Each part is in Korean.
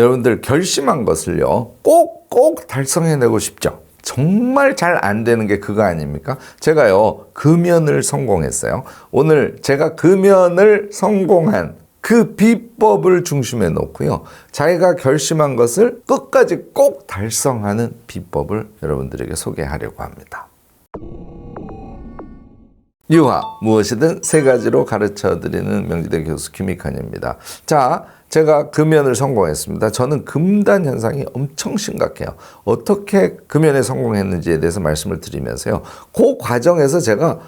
여러분들 결심한 것을요, 꼭 달성해내고 싶죠? 정말 잘 안 되는 게 그거 아닙니까? 제가요, 금연을 성공했어요. 오늘 제가 금연을 성공한 그 비법을 중심에 놓고요, 자기가 결심한 것을 끝까지 꼭 달성하는 비법을 여러분들에게 소개하려고 합니다. 유화, 무엇이든 세 가지로 가르쳐드리는 명지대 교수 김익환입니다. 자, 제가 금연을 성공했습니다. 저는 금단 현상이 엄청 심각해요. 어떻게 금연에 성공했는지에 대해서 말씀을 드리면서요, 그 과정에서 제가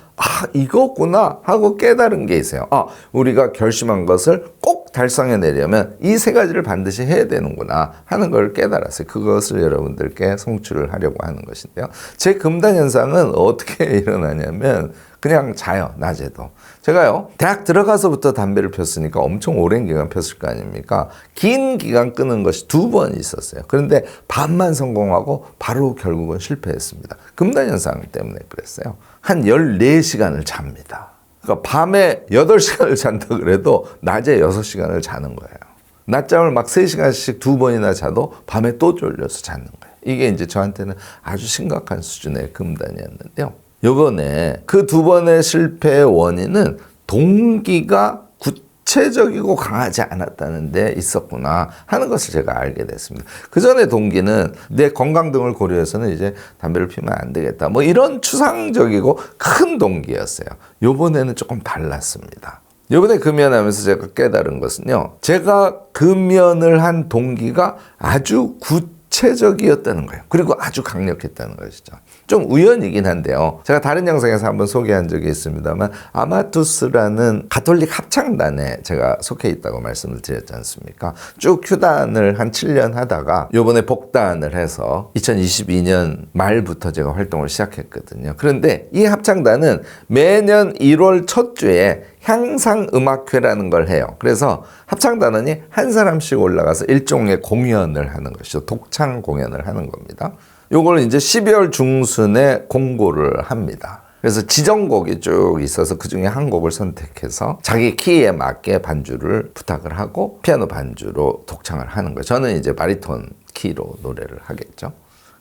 이거구나 하고 깨달은 게 있어요. 우리가 결심한 것을 꼭 달성해내려면 이 세 가지를 반드시 해야 되는구나 하는 걸 깨달았어요. 그것을 여러분들께 송출을 하려고 하는 것인데요, 제 금단 현상은 어떻게 일어나냐면 그냥 자요, 낮에도. 제가요, 대학 들어가서부터 담배를 폈으니까 엄청 오랜 기간 폈을 거 아닙니까? 긴 기간 끊은 것이 2번 있었어요. 그런데 반만 성공하고 바로 결국은 실패했습니다. 금단 현상 때문에 그랬어요. 한 14시간을 잡니다. 그러니까 밤에 8시간을 잔다 그래도 낮에 6시간을 자는 거예요. 낮잠을 막 3시간씩 2번이나 자도 밤에 또 졸려서 자는 거예요. 이게 이제 저한테는 아주 심각한 수준의 금단이었는데요. 요번에 그 2번의 실패의 원인은 동기가 구체적이고 강하지 않았다는 데 있었구나 하는 것을 제가 알게 됐습니다. 그 전에 동기는 내 건강 등을 고려해서는 이제 담배를 피우면 안 되겠다, 뭐 이런 추상적이고 큰 동기였어요. 요번에는 조금 달랐습니다. 요번에 금연하면서 제가 깨달은 것은요, 제가 금연을 한 동기가 아주 구체적이었다는 거예요. 그리고 아주 강력했다는 것이죠. 좀 우연이긴 한데요, 제가 다른 영상에서 한번 소개한 적이 있습니다만 아마투스라는 가톨릭 합창단에 제가 속해 있다고 말씀을 드렸지 않습니까? 쭉 휴단을 한 7년 하다가 요번에 복단을 해서 2022년 말부터 제가 활동을 시작했거든요. 그런데 이 합창단은 매년 1월 첫 주에 향상음악회라는 걸 해요. 그래서 합창단원이 한 사람씩 올라가서 일종의 공연을 하는 것이죠. 독창 공연을 하는 겁니다. 요걸 이제 12월 중순에 공고를 합니다. 그래서 지정곡이 쭉 있어서 그 중에 한 곡을 선택해서 자기 키에 맞게 반주를 부탁을 하고 피아노 반주로 독창을 하는 거예요. 저는 이제 바리톤 키로 노래를 하겠죠.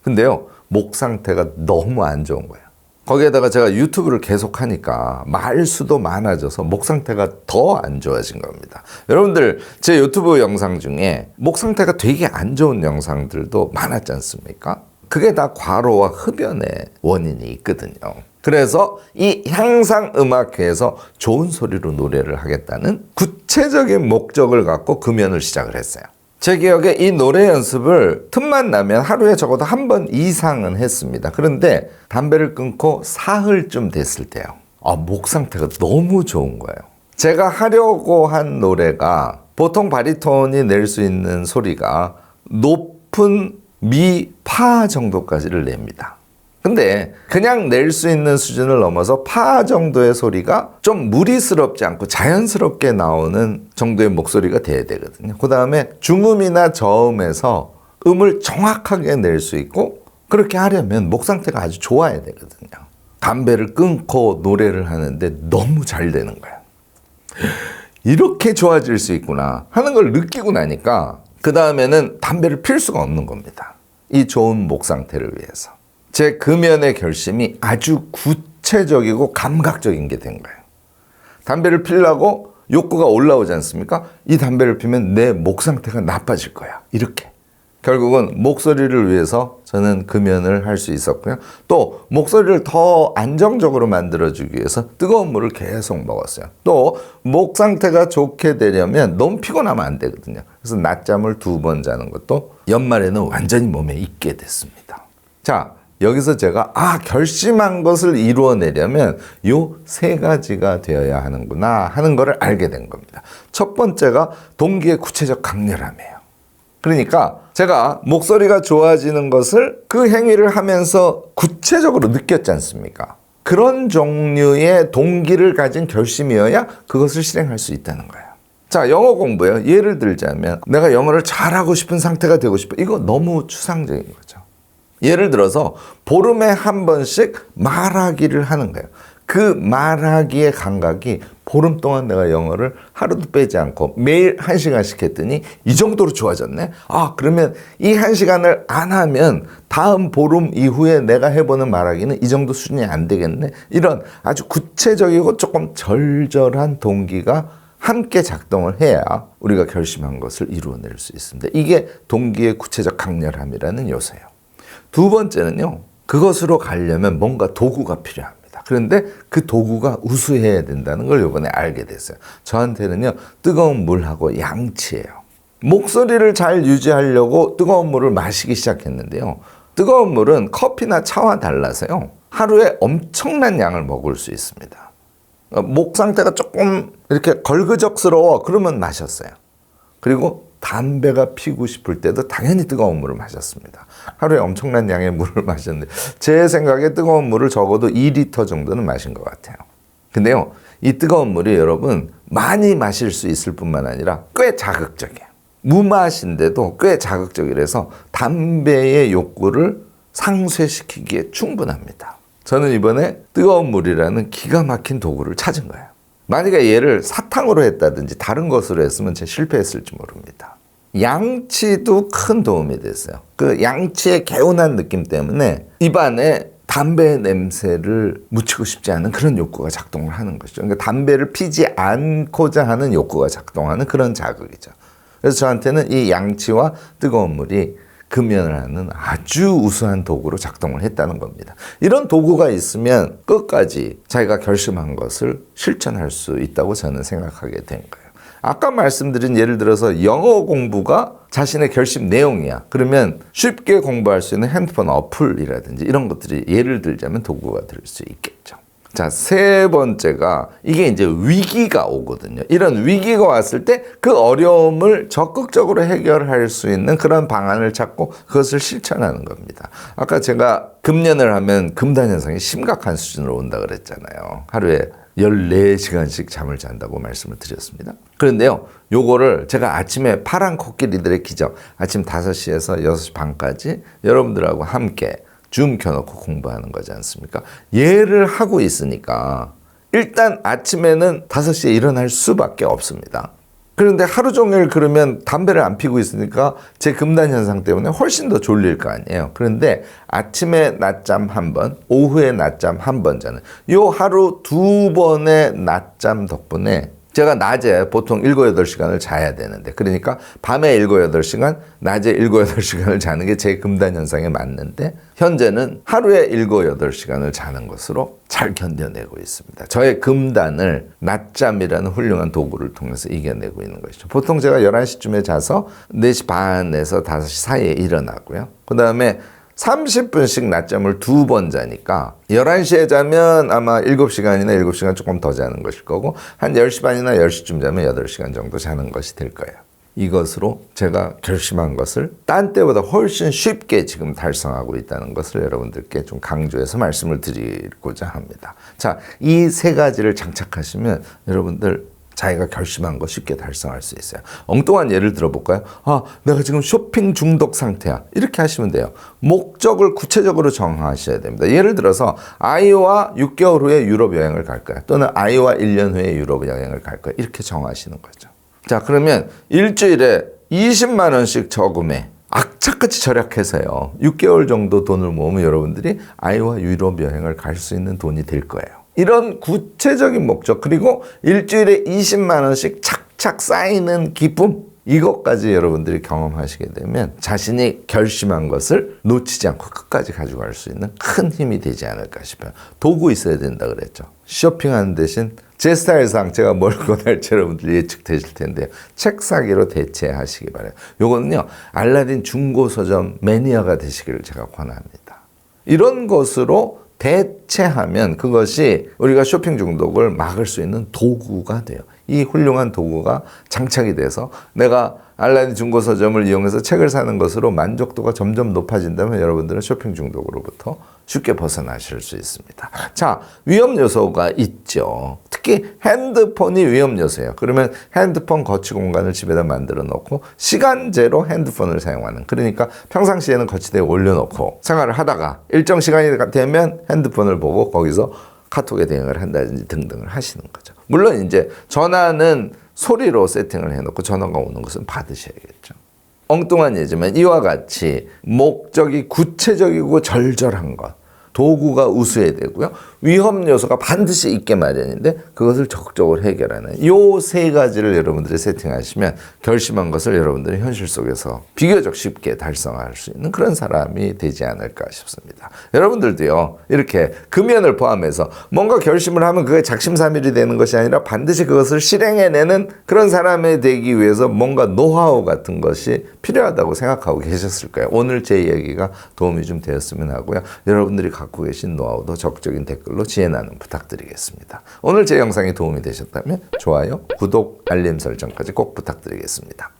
근데요, 목 상태가 너무 안 좋은 거예요. 거기에다가 제가 유튜브를 계속 하니까 말수도 많아져서 목 상태가 더 안 좋아진 겁니다. 여러분들 제 유튜브 영상 중에 목 상태가 되게 안 좋은 영상들도 많았지 않습니까? 그게 다 과로와 흡연의 원인이 있거든요. 그래서 이 향상음악회에서 좋은 소리로 노래를 하겠다는 구체적인 목적을 갖고 금연을 시작을 했어요. 제 기억에 이 노래 연습을 틈만 나면 하루에 적어도 한 번 이상은 했습니다. 그런데 담배를 끊고 사흘쯤 됐을 때요, 목 상태가 너무 좋은 거예요. 제가 하려고 한 노래가 보통 바리톤이 낼 수 있는 소리가 높은 미, 파 정도까지를 냅니다. 근데 그냥 낼 수 있는 수준을 넘어서 파 정도의 소리가 좀 무리스럽지 않고 자연스럽게 나오는 정도의 목소리가 돼야 되거든요. 그 다음에 중음이나 저음에서 음을 정확하게 낼 수 있고, 그렇게 하려면 목 상태가 아주 좋아야 되거든요. 담배를 끊고 노래를 하는데 너무 잘 되는 거예요. 이렇게 좋아질 수 있구나 하는 걸 느끼고 나니까 그 다음에는 담배를 필 수가 없는 겁니다. 이 좋은 목 상태를 위해서. 제 금연의 결심이 아주 구체적이고 감각적인 게 된 거예요. 담배를 피려고 욕구가 올라오지 않습니까? 이 담배를 피면 내 목 상태가 나빠질 거야. 이렇게. 결국은 목소리를 위해서 저는 금연을 할 수 있었고요. 또 목소리를 더 안정적으로 만들어주기 위해서 뜨거운 물을 계속 먹었어요. 또 목 상태가 좋게 되려면 너무 피곤하면 안 되거든요. 그래서 낮잠을 2번 자는 것도 연말에는 완전히 몸에 익게 됐습니다. 자, 여기서 제가 결심한 것을 이루어내려면 요 3가지가 되어야 하는구나 하는 것을 알게 된 겁니다. 첫 번째가 동기의 구체적 강렬함이에요. 그러니까 제가 목소리가 좋아지는 것을 그 행위를 하면서 구체적으로 느꼈지 않습니까? 그런 종류의 동기를 가진 결심이어야 그것을 실행할 수 있다는 거예요. 자, 영어 공부요. 예를 들자면 내가 영어를 잘하고 싶은 상태가 되고 싶어. 이거 너무 추상적인 거죠. 예를 들어서 보름에 한 번씩 말하기를 하는 거예요. 그 말하기의 감각이 보름 동안 내가 영어를 하루도 빼지 않고 매일 1시간씩 했더니 이 정도로 좋아졌네. 아, 그러면 이 1시간을 안 하면 다음 보름 이후에 내가 해보는 말하기는 이 정도 수준이 안 되겠네. 이런 아주 구체적이고 조금 절절한 동기가 함께 작동을 해야 우리가 결심한 것을 이루어낼 수 있습니다. 이게 동기의 구체적 강렬함이라는 요소예요. 두 번째는요, 그것으로 가려면 뭔가 도구가 필요합니다. 그런데 그 도구가 우수해야 된다는 걸 이번에 알게 됐어요. 저한테는요, 뜨거운 물하고 양치예요. 목소리를 잘 유지하려고 뜨거운 물을 마시기 시작했는데요. 뜨거운 물은 커피나 차와 달라서요, 하루에 엄청난 양을 먹을 수 있습니다. 목 상태가 조금 이렇게 걸그적스러워 그러면 마셨어요. 그리고 담배가 피고 싶을 때도 당연히 뜨거운 물을 마셨습니다. 하루에 엄청난 양의 물을 마셨는데 제 생각에 뜨거운 물을 적어도 2리터 정도는 마신 것 같아요. 근데요, 이 뜨거운 물이 여러분 많이 마실 수 있을 뿐만 아니라 꽤 자극적이에요. 무맛인데도 꽤 자극적이라서 담배의 욕구를 상쇄시키기에 충분합니다. 저는 이번에 뜨거운 물이라는 기가 막힌 도구를 찾은 거예요. 만약에 얘를 사탕으로 했다든지 다른 것으로 했으면 제가 실패했을지 모릅니다. 양치도 큰 도움이 됐어요. 그 양치의 개운한 느낌 때문에 입안에 담배 냄새를 묻히고 싶지 않은 그런 욕구가 작동을 하는 것이죠. 그러니까 담배를 피지 않고자 하는 욕구가 작동하는 그런 자극이죠. 그래서 저한테는 이 양치와 뜨거운 물이 금연을 하는 아주 우수한 도구로 작동을 했다는 겁니다. 이런 도구가 있으면 끝까지 자기가 결심한 것을 실천할 수 있다고 저는 생각하게 된 거예요. 아까 말씀드린 예를 들어서 영어 공부가 자신의 결심 내용이야. 그러면 쉽게 공부할 수 있는 핸드폰 어플이라든지 이런 것들이 예를 들자면 도구가 될 수 있겠죠. 자, 세 번째가 이게 이제 위기가 오거든요. 이런 위기가 왔을 때 그 어려움을 적극적으로 해결할 수 있는 그런 방안을 찾고 그것을 실천하는 겁니다. 아까 제가 금연을 하면 금단 현상이 심각한 수준으로 온다 그랬잖아요. 하루에 14시간씩 잠을 잔다고 말씀을 드렸습니다. 그런데요, 요거를 제가 아침에 파란 코끼리들의 기적, 아침 5시에서 6시 반까지 여러분들하고 함께 줌 켜놓고 공부하는 거지 않습니까? 얘를 하고 있으니까 일단 아침에는 5시에 일어날 수밖에 없습니다. 그런데 하루 종일 그러면 담배를 안 피고 있으니까 제 금단 현상 때문에 훨씬 더 졸릴 거 아니에요. 그런데 아침에 낮잠 1번, 오후에 낮잠 1번 자는 요 하루 2번의 낮잠 덕분에 제가 낮에 보통 7, 8시간을 자야 되는데, 그러니까 밤에 7, 8시간, 낮에 7, 8시간을 자는 게 제 금단 현상에 맞는데 현재는 하루에 7, 8시간을 자는 것으로 잘 견뎌내고 있습니다. 저의 금단을 낮잠이라는 훌륭한 도구를 통해서 이겨내고 있는 것이죠. 보통 제가 11시쯤에 자서 4시 반에서 5시 사이에 일어나고요. 그 다음에 30분씩 낮잠을 2번 자니까 11시에 자면 아마 7시간이나 7시간 조금 더 자는 것일 거고 한 10시 반이나 10시쯤 자면 8시간 정도 자는 것이 될 거예요. 이것으로 제가 결심한 것을 딴 때보다 훨씬 쉽게 지금 달성하고 있다는 것을 여러분들께 좀 강조해서 말씀을 드리고자 합니다. 자, 이 세 가지를 장착하시면 여러분들 자기가 결심한 거 쉽게 달성할 수 있어요. 엉뚱한 예를 들어볼까요? 아, 내가 지금 쇼핑 중독 상태야. 이렇게 하시면 돼요. 목적을 구체적으로 정하셔야 됩니다. 예를 들어서 아이와 6개월 후에 유럽 여행을 갈 거야. 또는 아이와 1년 후에 유럽 여행을 갈 거야. 이렇게 정하시는 거죠. 자, 그러면 일주일에 20만 원씩 저금해. 악착같이 절약해서요. 6개월 정도 돈을 모으면 여러분들이 아이와 유럽 여행을 갈 수 있는 돈이 될 거예요. 이런 구체적인 목적, 그리고 일주일에 20만 원씩 착착 쌓이는 기쁨, 이것까지 여러분들이 경험하시게 되면 자신이 결심한 것을 놓치지 않고 끝까지 가져갈 수 있는 큰 힘이 되지 않을까 싶어요. 도구 있어야 된다 그랬죠. 쇼핑하는 대신 제 스타일상 제가 뭘 권할지 여러분들 예측되실 텐데요. 책 사기로 대체하시기 바라요. 요거는요, 알라딘 중고서점 매니아가 되시기를 제가 권합니다. 이런 것으로 대체하면 그것이 우리가 쇼핑 중독을 막을 수 있는 도구가 돼요. 이 훌륭한 도구가 장착이 돼서 내가 알라딘 중고서점을 이용해서 책을 사는 것으로 만족도가 점점 높아진다면 여러분들은 쇼핑 중독으로부터 쉽게 벗어나실 수 있습니다. 자, 위험 요소가 있죠. 특히 핸드폰이 위험 요소예요. 그러면 핸드폰 거치 공간을 집에다 만들어 놓고 시간제로 핸드폰을 사용하는, 그러니까 평상시에는 거치대에 올려놓고 생활을 하다가 일정 시간이 되면 핸드폰을 보고 거기서 카톡에 대응을 한다든지 등등을 하시는 거죠. 물론 이제 전화는 소리로 세팅을 해놓고 전화가 오는 것은 받으셔야겠죠. 엉뚱한 예지만 이와 같이 목적이 구체적이고 절절한 것, 도구가 우수해야 되고요. 위험 요소가 반드시 있게 마련인데 그것을 적극적으로 해결하는 요 세 가지를 여러분들이 세팅하시면 결심한 것을 여러분들이 현실 속에서 비교적 쉽게 달성할 수 있는 그런 사람이 되지 않을까 싶습니다. 여러분들도요. 이렇게 금연을 포함해서 뭔가 결심을 하면 그게 작심삼일이 되는 것이 아니라 반드시 그것을 실행해내는 그런 사람이 되기 위해서 뭔가 노하우 같은 것이 필요하다고 생각하고 계셨을까요? 오늘 제 이야기가 도움이 좀 되었으면 하고요. 여러분들이 갖고 계신 노하우도 적극적인 댓글로 지혜 나눔 부탁드리겠습니다. 오늘 제 영상이 도움이 되셨다면 좋아요, 구독, 알림 설정까지 꼭 부탁드리겠습니다.